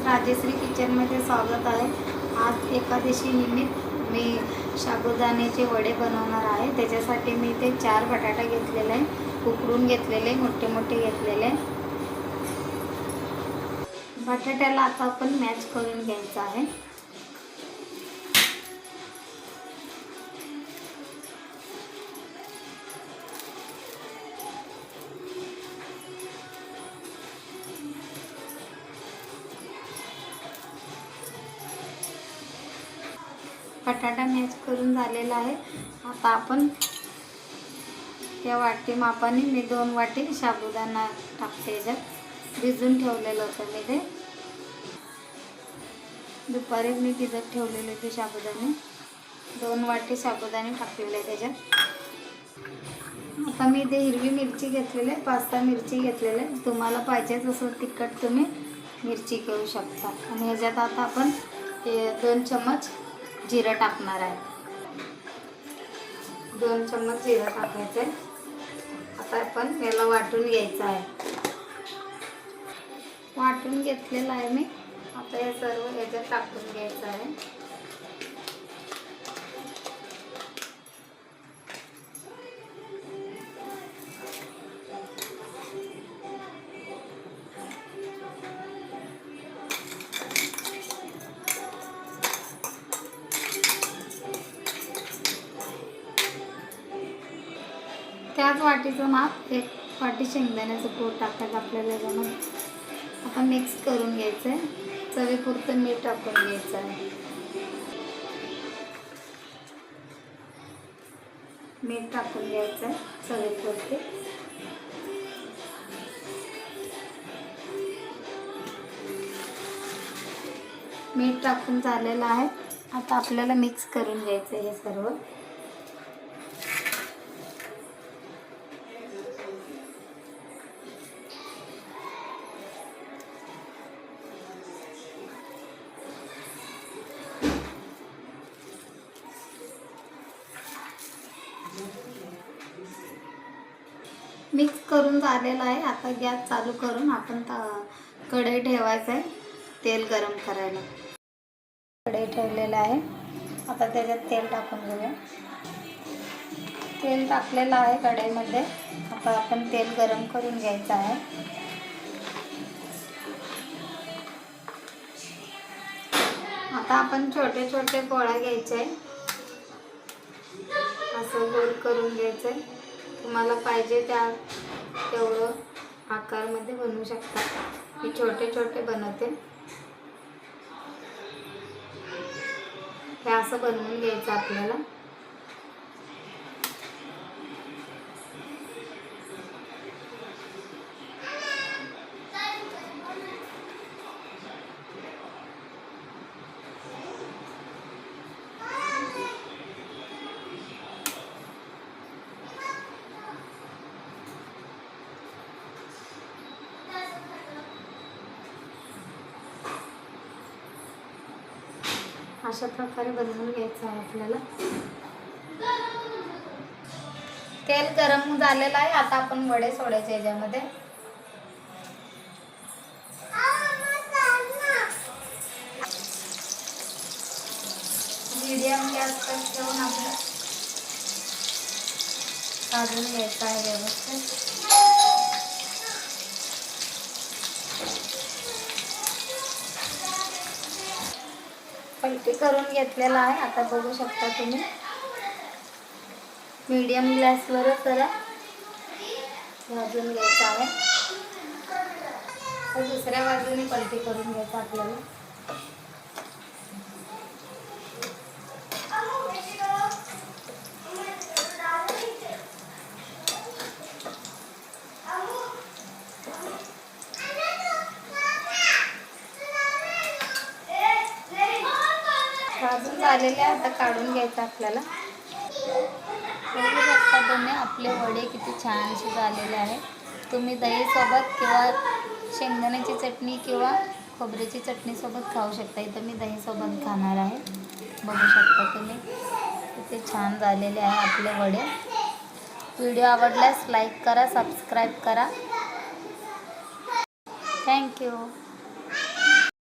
राजेश्री किचनमध्ये स्वागत आहे। आज एकादशी निमित्त मी साबुदाण्याचे वडे बनवणार आहे। त्याच्यासाठी मी ते 4 बटाटा घेतलेले आहे, उकडून घेतलेले, मोठे मोठे घेतलेले। बटाट्याला आता आपण मॅच करून घ्यायचं आहे। बटाटा मॅच करून झालेला आहे। आता आपण या वाटी मापाने मी 2 वाटी साबुदाणा टाकते। याच्यात भिजून ठेवलेलं होतं मी, ते दुपारी मी भिजत ठेवलेले ते साबुदाणे। 2 वाटी साबुदाणे टाकलेले त्याच्यात। आता मी ते हिरवी मिरची घेतलेले, 5-6 मिरची घेतलेले। तुम्हाला पाहिजे तसं तिखट तुम्ही मिरची घेऊ शकता। आणि ह्याच्यात आता आपण 2 चम्मच जिरं टाकणार आहे। 2 चम्मच जिरं टाकायचं आहे। आता आपण याला वाटून घ्यायचं आहे। वाटून घेतलेलं आहे मी। आता हे सर्व ह्याच्यात टाकून घ्यायचं आहे। त्याच वाटीचं माप 1 वाटी शेंगदाण्याचं कूट टाकायचं आपल्याला याच्यामध्ये। आता मिक्स करून घ्यायचं आहे। चवीपुरतं मीठ टाकून घ्यायचं आहे। मीठ टाकून घ्यायचं आहे चवीपुरते। मीठ टाकून झालेलं आहे। आता आपल्याला मिक्स करून घ्यायचं आहे हे सर्व। मिक्स करून झालेलं आहे। आता गॅस चालू करून आपण कढई ठेवायचं आहे तेल गरम करायला। कढई ठेवलेलं आहे। आता त्याच्यात तेल टाकून घेऊया। तेल टाकलेलं आहे कढईमध्ये। आता आपण तेल गरम करून घ्यायचं आहे। आता आपण छोटे छोटे गोळा घ्यायचे आहे, असं गोल करून घ्यायचं आहे। तुम्हाला पाहिजे तेवढं आकारमध्ये बनवू शकता। मी छोटे छोटे बनवते। हे असं बनवून घ्यायचं आपल्याला। अशा प्रकारे बनवून घ्यायचं आहे आपल्याला। तेल गरम झालेलं आहे। आता आपण वडे सोडायचे याच्यामध्ये। मीडियम गॅसवर ठेवून आपल्याला भाजून घ्यायचं आहे व्यवस्थित। पलटी करून घेतलेला आहे। आता बघू शकता तुम्ही, मीडियम गॅसवरच जरा भाजून घ्यायचं आहे। तर दुसऱ्या बाजूने पलटी करून घ्यायचं आपल्याला। भाजून झालेले आता काढून घ्यायचं आपल्याला। बघू शकता तुम्ही आपले वडे किती छान असे झालेले आहे। तुम्ही दहीसोबत किंवा शेंगदाण्याची चटणी किंवा खोबऱ्याची चटणी सोबत खाऊ शकता। इथं मी दहीसोबत खाणार आहे। बघू शकता तुम्ही किती छान झालेले आहे आपले वडे। व्हिडिओ आवडल्यास लाईक करा, सबस्क्राईब करा। थँक्यू।